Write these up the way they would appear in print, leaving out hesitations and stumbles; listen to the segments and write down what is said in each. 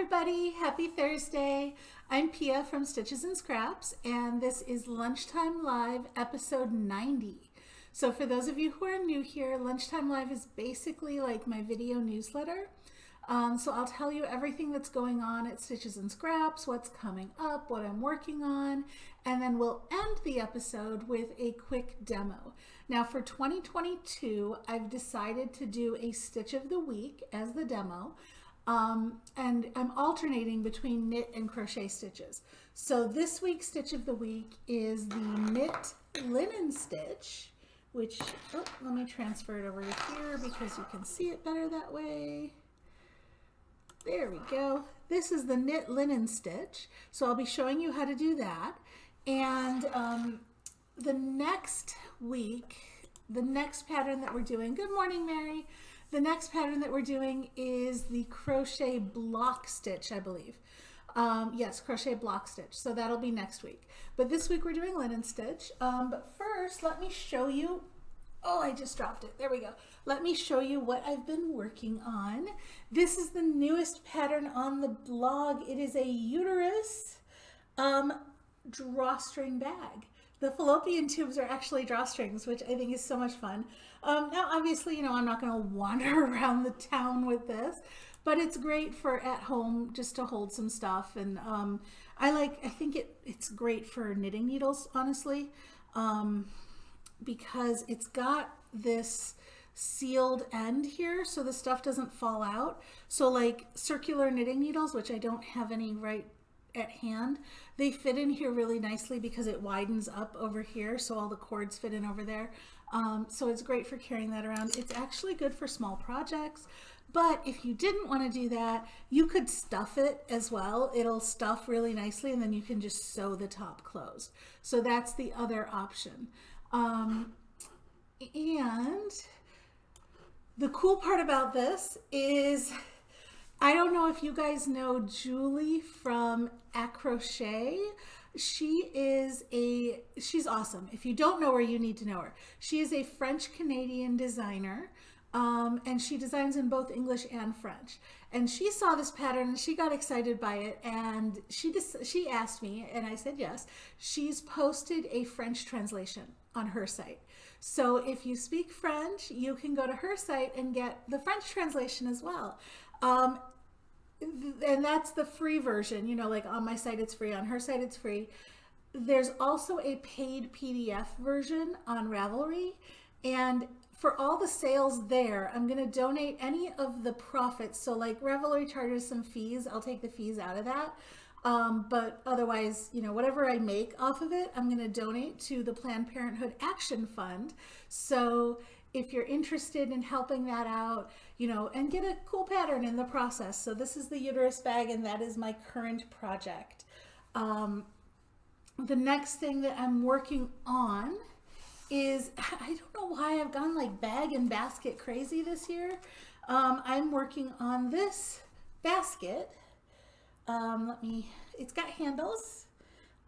everybody, happy Thursday. I'm Pia from Stitches and Scraps, and this is Lunchtime Live episode 90. So for those of you who are new here, Lunchtime Live is basically like my video newsletter. So I'll tell you everything that's going on at Stitches and Scraps, what's coming up, what I'm working on, and then we'll end the episode with a quick demo. Now for 2022, I've decided to do a Stitch of the Week as the demo. And I'm alternating between knit and crochet stitches. So this week's Stitch of the Week is the knit linen stitch, which, let me transfer it over to here because you can see it better that way. There we go. This is the knit linen stitch. So I'll be showing you how to do that. And the next week, the next pattern that we're doing, good morning, Mary. The next pattern that we're doing is the crochet block stitch, I believe. Yes, crochet block stitch. So that'll be next week. But this week we're doing linen stitch. But first, let me show you. Oh, I just dropped it. There we go. Let me show you what I've been working on. This is the newest pattern on the blog. It is a uterus drawstring bag. The fallopian tubes are actually drawstrings, which I think is so much fun. Now, obviously, I'm not going to wander around the town with this, but it's great for at home just to hold some stuff. And I think it's great for knitting needles, honestly, because it's got this sealed end here so the stuff doesn't fall out. So like circular knitting needles, which I don't have any right at hand, they fit in here really nicely because it widens up over here, so all the cords fit in over there. So it's great for carrying that around. It's actually good for small projects, but if you didn't want to do that, you could stuff it as well. It'll stuff really nicely, and then you can just sew the top closed. So that's the other option. And the cool part about this is, I don't know if you guys know Julie from At Crochet. She's awesome. If you don't know her, you need to know her. She is a French-Canadian designer, and she designs in both English and French. And she saw this pattern and she got excited by it, and she asked me, and I said yes. She's posted a French translation on her site. So if you speak French, you can go to her site and get the French translation as well. And that's the free version, like on my site it's free, on her site it's free. There's also a paid PDF version on Ravelry, and for all the sales there, I'm going to donate any of the profits. So like Ravelry charges some fees, I'll take the fees out of that. But otherwise, whatever I make off of it, I'm going to donate to the Planned Parenthood Action Fund. So if you're interested in helping that out, and get a cool pattern in the process. So this is the uterus bag, and that is my current project. The next thing that I'm working on is, I don't know why I've gone like bag and basket crazy this year. I'm working on this basket. It's got handles,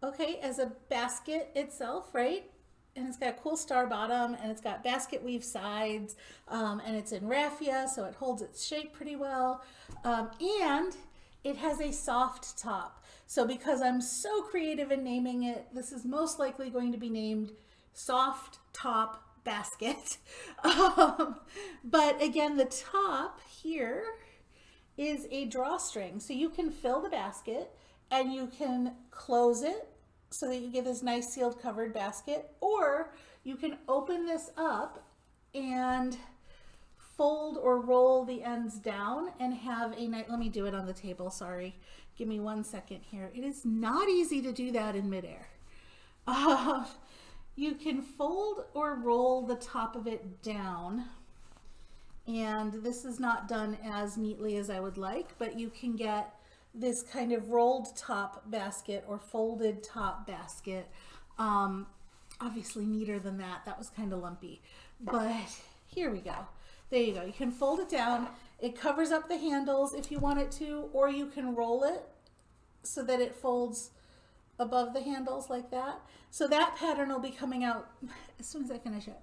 okay, as a basket itself, right? And it's got a cool star bottom, and it's got basket weave sides, and it's in raffia, so it holds its shape pretty well. And it has a soft top. So because I'm so creative in naming it, this is most likely going to be named Soft Top Basket. But again, the top here is a drawstring. So you can fill the basket and you can close it so that you get this nice sealed covered basket, or you can open this up and fold or roll the ends down and have a nice, let me do it on the table, sorry. Give me 1 second here. It is not easy to do that in midair. You can fold or roll the top of it down, and this is not done as neatly as I would like, but you can get this kind of rolled top basket or folded top basket. Obviously neater than that. That was kind of lumpy, but here we go. There you go. You can fold it down. It covers up the handles if you want it to, or you can roll it so that it folds above the handles like that. So that pattern will be coming out as soon as I finish it.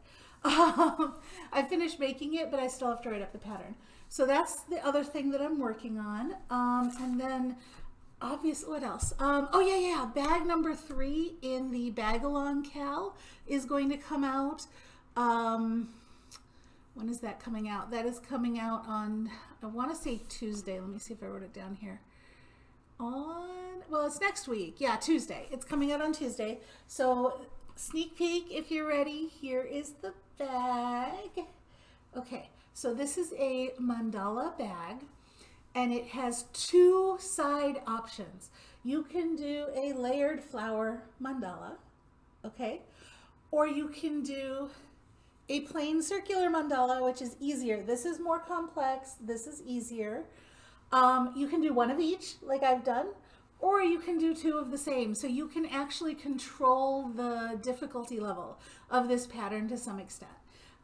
I finished making it, but I still have to write up the pattern. So that's the other thing that I'm working on. And then obviously, what else? Oh yeah, bag number 3 in the bag along cal is going to come out. When is that coming out? That is coming out on, I want to say Tuesday. Let me see if I wrote it down here. Well, it's next week. Yeah, Tuesday. It's coming out on Tuesday. So sneak peek if you're ready. Here is the bag. Okay, so this is a mandala bag, and it has 2 side options. You can do a layered flower mandala, okay? Or you can do a plain circular mandala, which is easier. This is more complex. This is easier. You can do one of each, like I've done, or you can do 2 of the same. So you can actually control the difficulty level of this pattern to some extent.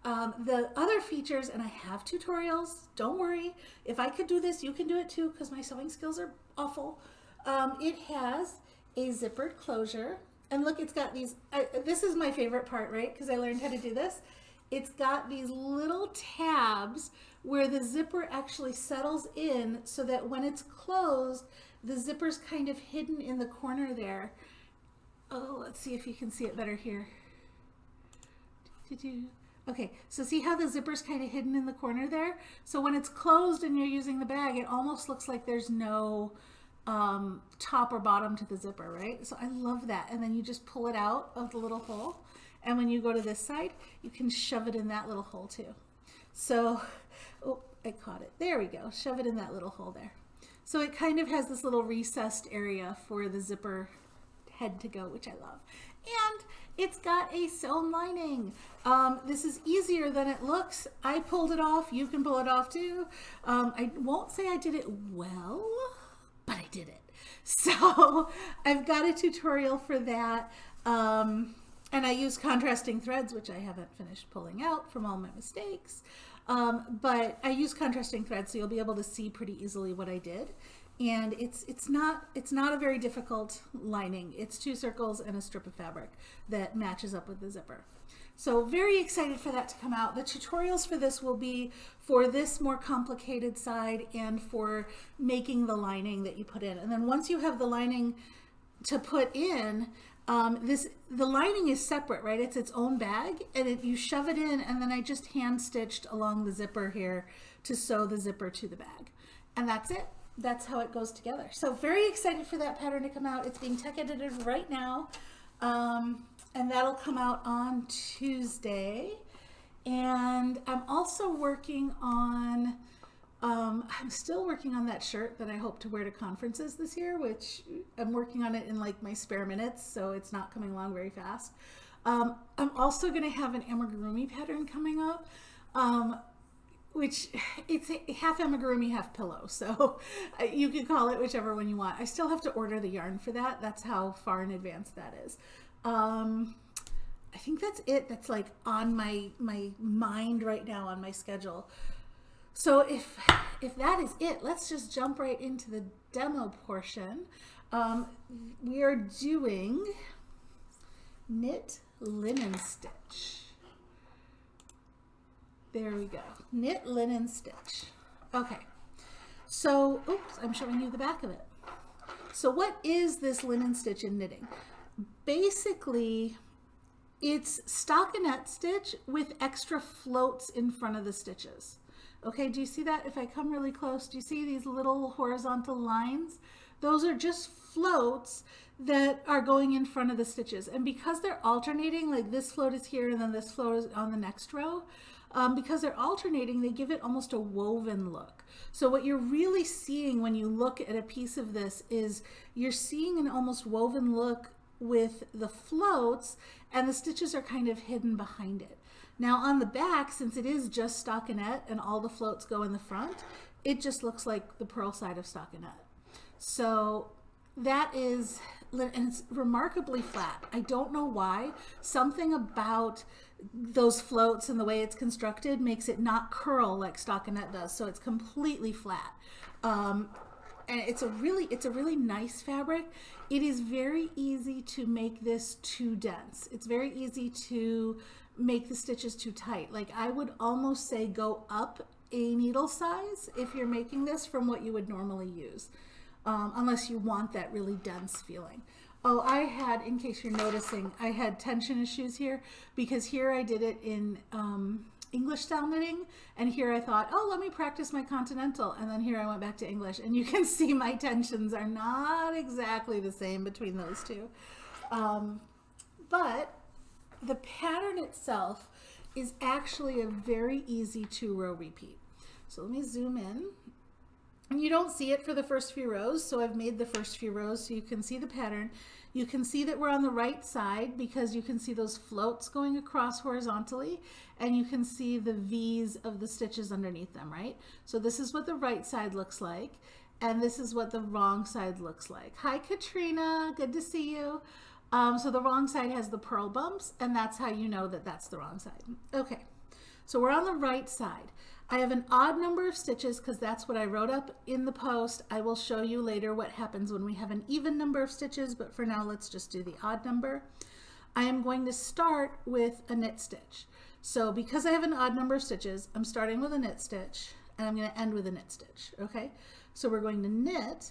The other features, and I have tutorials, don't worry. If I could do this, you can do it too, because my sewing skills are awful. It has a zippered closure. And look, it's got these, this is my favorite part, right? Because I learned how to do this. It's got these little tabs where the zipper actually settles in so that when it's closed, the zipper's kind of hidden in the corner there. Oh, let's see if you can see it better here. Okay, so see how the zipper's kind of hidden in the corner there? So when it's closed and you're using the bag, it almost looks like there's no top or bottom to the zipper, right? So I love that. And then you just pull it out of the little hole. And when you go to this side, you can shove it in that little hole too. So, oh, I caught it. There we go. Shove it in that little hole there. So it kind of has this little recessed area for the zipper head to go, which I love. And it's got a sewn lining. This is easier than it looks. I pulled it off. You can pull it off too. I won't say I did it well, but I did it. So I've got a tutorial for that. And I use contrasting threads, which I haven't finished pulling out from all my mistakes. But I use contrasting threads, so you'll be able to see pretty easily what I did. And it's not a very difficult lining. It's 2 circles and a strip of fabric that matches up with the zipper. So very excited for that to come out. The tutorials for this will be for this more complicated side and for making the lining that you put in. And then once you have the lining to put in, the lining is separate, right? It's its own bag, and you shove it in, and then I just hand stitched along the zipper here to sew the zipper to the bag. And that's it. That's how it goes together. So very excited for that pattern to come out. It's being tech edited right now. And that'll come out on Tuesday. And I'm also working on, I'm still working on that shirt that I hope to wear to conferences this year, which I'm working on it in like my spare minutes, so it's not coming along very fast. I'm also going to have an amigurumi pattern coming up, which it's half amigurumi, half pillow, so you can call it whichever one you want. I still have to order the yarn for that. That's how far in advance that is. I think that's it. That's like on my mind right now, on my schedule. So if that is it, let's just jump right into the demo portion. We are doing knit linen stitch. There we go. Knit linen stitch. Okay. So, oops, I'm showing you the back of it. So what is this linen stitch in knitting? Basically, it's stockinette stitch with extra floats in front of the stitches. Okay, do you see that? If I come really close, do you see these little horizontal lines? Those are just floats that are going in front of the stitches. And because they're alternating, like this float is here and then this float is on the next row, because they're alternating, they give it almost a woven look. So what you're really seeing when you look at a piece of this is you're seeing an almost woven look with the floats, and the stitches are kind of hidden behind it. Now on the back, since it is just stockinette and all the floats go in the front, it just looks like the purl side of stockinette. So that is, and it's remarkably flat. I don't know why. Something about those floats and the way it's constructed makes it not curl like stockinette does. So it's completely flat. And it's a really nice fabric. It is very easy to make this too dense. It's very easy to make the stitches too tight. Like I would almost say go up a needle size if you're making this from what you would normally use, unless you want that really dense feeling. Oh, I had, in case you're noticing, I had tension issues here because here I did it in English style knitting, and here I thought, oh, let me practice my continental, and then here I went back to English, and you can see my tensions are not exactly the same between those two. But the pattern itself is actually a very easy 2-row repeat. So let me zoom in. And you don't see it for the first few rows, so I've made the first few rows so you can see the pattern. You can see that we're on the right side because you can see those floats going across horizontally, and you can see the V's of the stitches underneath them, right? So this is what the right side looks like, and this is what the wrong side looks like. Hi, Katrina, good to see you. So the wrong side has the purl bumps, and that's how you know that that's the wrong side. Okay, so we're on the right side. I have an odd number of stitches because that's what I wrote up in the post. I will show you later what happens when we have an even number of stitches, but for now let's just do the odd number. I am going to start with a knit stitch. So because I have an odd number of stitches, I'm starting with a knit stitch and I'm going to end with a knit stitch. Okay, so we're going to knit,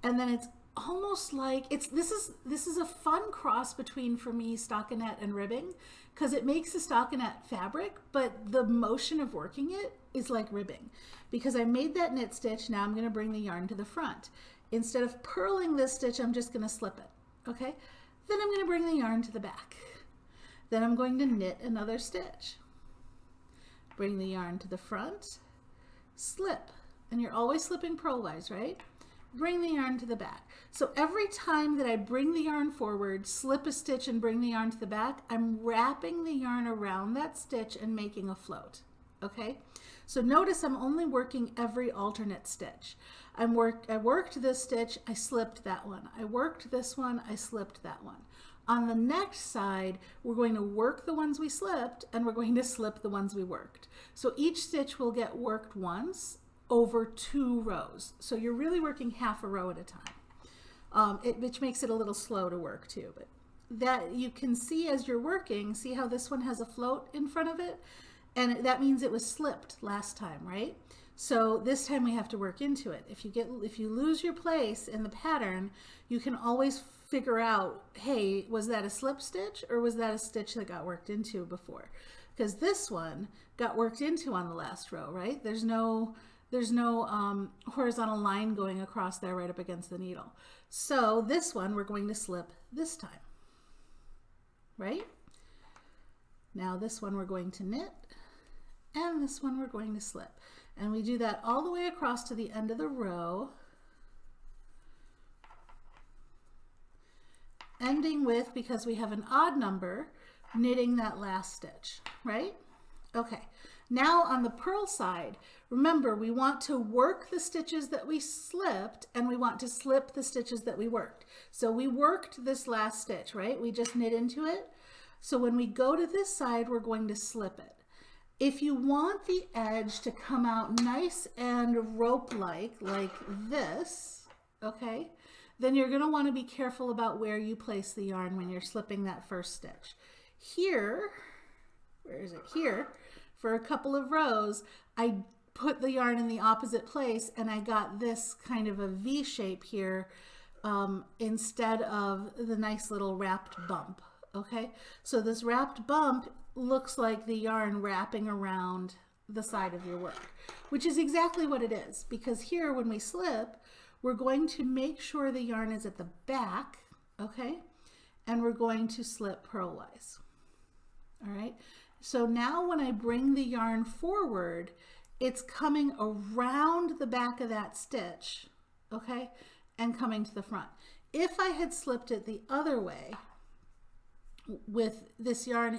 and then it's almost like this is a fun cross between, for me, stockinette and ribbing, because it makes the stockinette fabric, but the motion of working it is like ribbing. Because I made that knit stitch, now I'm going to bring the yarn to the front. Instead of purling this stitch, I'm just going to slip it. Okay, then I'm going to bring the yarn to the back. Then I'm going to knit another stitch, bring the yarn to the front, slip, and you're always slipping purlwise, right? Bring the yarn to the back. So every time that I bring the yarn forward, slip a stitch and bring the yarn to the back, I'm wrapping the yarn around that stitch and making a float. Okay, so notice I'm only working every alternate stitch. I worked this stitch, I slipped that one. I worked this one, I slipped that one. On the next side, we're going to work the ones we slipped, and we're going to slip the ones we worked. So each stitch will get worked once over 2 rows. So you're really working half a row at a time, which makes it a little slow to work too. But that you can see as you're working, see how this one has a float in front of it? And that means it was slipped last time, right? So this time we have to work into it. If you lose your place in the pattern, you can always figure out, hey, was that a slip stitch or was that a stitch that got worked into before? Because this one got worked into on the last row, right? There's no horizontal line going across there right up against the needle. So this one we're going to slip this time, right? Now this one we're going to knit, and this one we're going to slip. And we do that all the way across to the end of the row, ending with, because we have an odd number, knitting that last stitch, right? Okay. Now on the purl side, remember we want to work the stitches that we slipped, and we want to slip the stitches that we worked. So we worked this last stitch, right? We just knit into it. So when we go to this side, we're going to slip it. If you want the edge to come out nice and rope-like, like this, okay, then you're going to want to be careful about where you place the yarn when you're slipping that first stitch. Here, where is it? Here. For a couple of rows, I put the yarn in the opposite place, and I got this kind of a V shape here instead of the nice little wrapped bump. Okay, so this wrapped bump looks like the yarn wrapping around the side of your work, which is exactly what it is, because here when we slip, we're going to make sure the yarn is at the back, okay, and we're going to slip purlwise. All right. So now when I bring the yarn forward, it's coming around the back of that stitch, okay, and coming to the front. If I had slipped it the other way with this yarn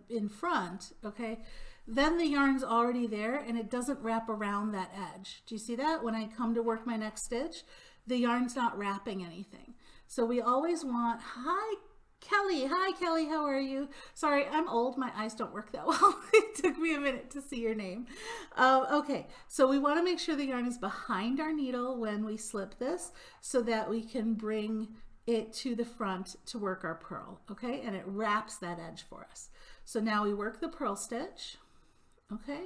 in front, okay, then the yarn's already there and it doesn't wrap around that edge. Do you see that? When I come to work my next stitch, the yarn's not wrapping anything. So we always want, hi Kelly, how are you? Sorry, I'm old, my eyes don't work that well. It took me a minute to see your name. Okay, so we want to make sure the yarn is behind our needle when we slip this so that we can bring it to the front to work our purl, okay? And it wraps that edge for us. So now we work the purl stitch, okay?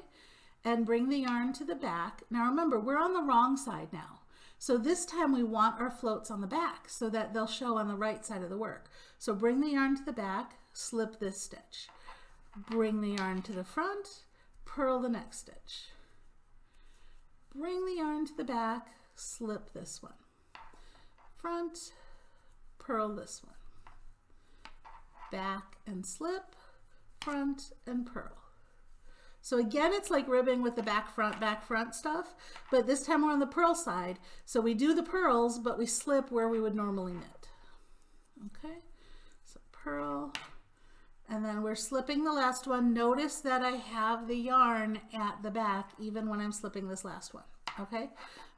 and bring the yarn to the back. Now remember, we're on the wrong side now. So this time we want our floats on the back so that they'll show on the right side of the work. So bring the yarn to the back, slip this stitch. Bring the yarn to the front, purl the next stitch. Bring the yarn to the back, slip this one. Front, purl this one. Back and slip, front and purl. So again, it's like ribbing with the back front stuff, but this time we're on the purl side. So we do the purls, but we slip where we would normally knit. Okay, so purl, and then we're slipping the last one. Notice that I have the yarn at the back even when I'm slipping this last one, okay?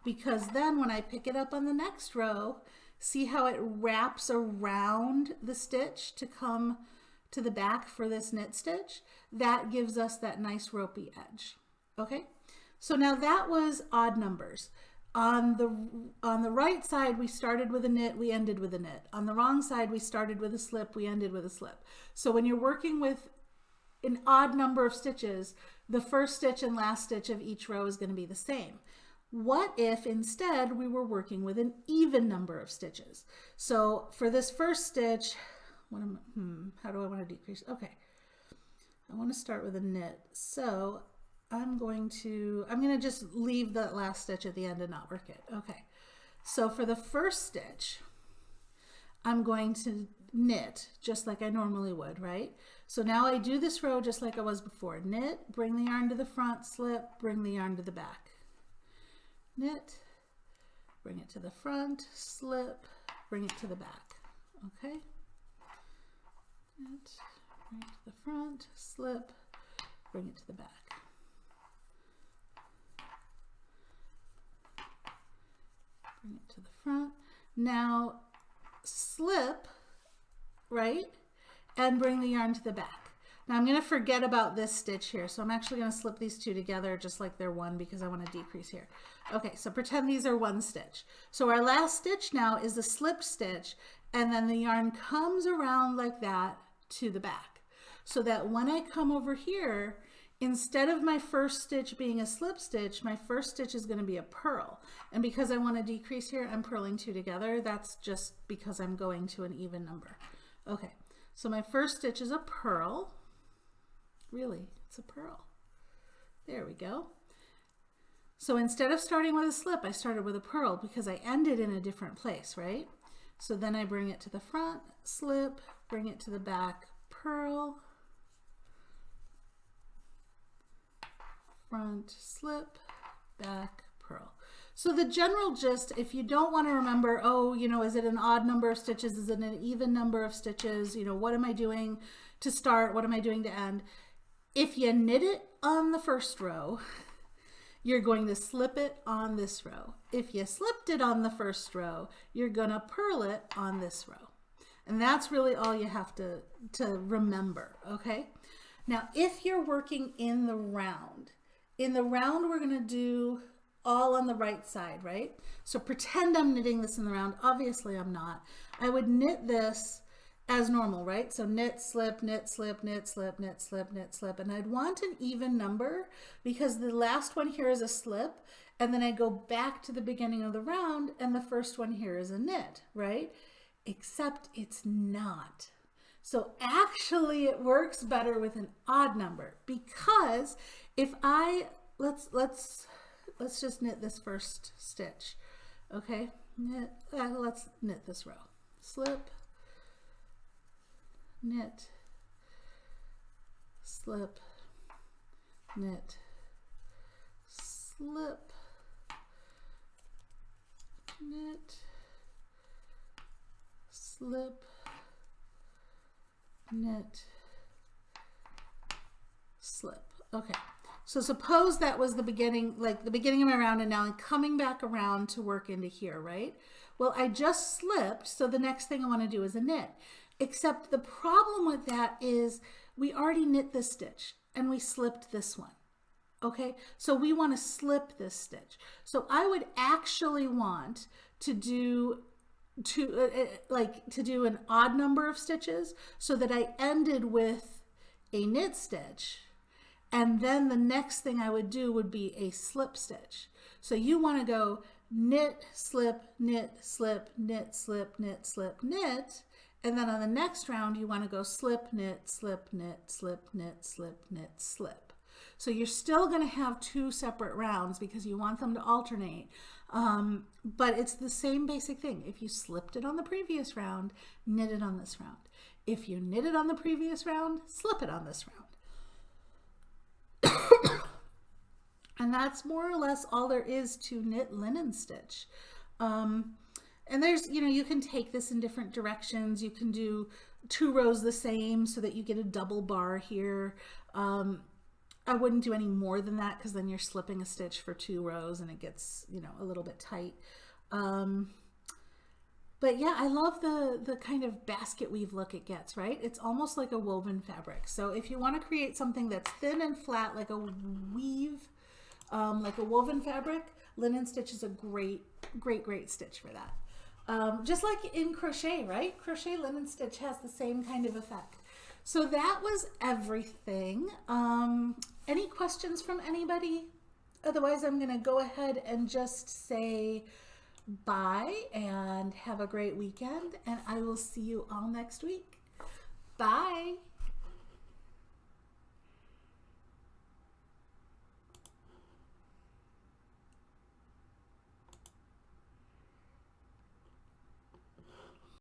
Because then when I pick it up on the next row, see how it wraps around the stitch to come to the back for this knit stitch? That gives us that nice ropey edge. Okay, so now that was odd numbers. On the right side, we started with a knit, we ended with a knit. On the wrong side, we started with a slip, we ended with a slip. So when you're working with an odd number of stitches, the first stitch and last stitch of each row is going to be the same. What if instead we were working with an even number of stitches? So for this first stitch, how do I want to decrease? Okay, I want to start with a knit. So I'm going to just leave that last stitch at the end and not work it. Okay, so for the first stitch, I'm going to knit just like I normally would, right? So now I do this row just like I was before. Knit, bring the yarn to the front, slip, bring the yarn to the back. Knit, bring it to the front, slip, bring it to the back. Okay? Knit, bring it to the front, slip, bring it to the back. Bring it to the front. Now slip, right? And bring the yarn to the back. Now I'm going to forget about this stitch here. So I'm actually going to slip these two together just like they're one because I want to decrease here. Okay, so pretend these are one stitch. So our last stitch now is a slip stitch, and then the yarn comes around like that to the back. So that when I come over here, instead of my first stitch being a slip stitch, my first stitch is going to be a purl. And because I want to decrease here, I'm purling two together. That's just because I'm going to an even number. Okay, so my first stitch is a purl. Really, it's a purl. There we go. So instead of starting with a slip, I started with a purl because I ended in a different place, right? So then I bring it to the front, slip, bring it to the back, purl, front, slip, back, purl. So the general gist, if you don't want to remember, oh, you know, is it an odd number of stitches? Is it an even number of stitches? You know, what am I doing to start? What am I doing to end? If you knit it on the first row, you're going to slip it on this row. If you slipped it on the first row, you're going to purl it on this row. And that's really all you have to remember, okay? Now, if you're working in the round we're going to do all on the right side, right? So pretend I'm knitting this in the round. Obviously, I'm not. I would knit this as normal, right? So knit, slip, knit, slip, knit, slip, knit, slip, knit, slip. And I'd want an even number because the last one here is a slip, and then I go back to the beginning of the round and the first one here is a knit, right? Except it's not. So actually it works better with an odd number because if let's just knit this first stitch, okay? Let's knit this row. Slip, knit, slip, knit, slip, knit, slip, knit, slip. Okay, so suppose that was the beginning, like the beginning of my round, and now I'm coming back around to work into here, right? Well, I just slipped, so the next thing I want to do is a knit. Except the problem with that is we already knit this stitch and we slipped this one. Okay, so we want to slip this stitch. So I would actually want to do an odd number of stitches so that I ended with a knit stitch And then the next thing I would do would be a slip stitch. So you want to go knit, slip, knit, slip, knit, slip, knit, slip, knit. And then on the next round, you want to go slip, knit, slip, knit, slip, knit, slip, knit, slip. So you're still going to have 2 separate rounds because you want them to alternate. But it's the same basic thing. If you slipped it on the previous round, knit it on this round. If you knit it on the previous round, slip it on this round. And that's more or less all there is to knit linen stitch. And there's, you can take this in different directions. You can do 2 rows the same so that you get a double bar here. I wouldn't do any more than that because then you're slipping a stitch for 2 rows and it gets, a little bit tight. But yeah, I love the kind of basket weave look it gets, right? It's almost like a woven fabric. So if you want to create something that's thin and flat like a weave, like a woven fabric, linen stitch is a great stitch for that. Just like in crochet, right? Crochet linen stitch has the same kind of effect. So that was everything. Any questions from anybody? Otherwise, I'm going to go ahead and just say bye and have a great weekend, and I will see you all next week. Bye.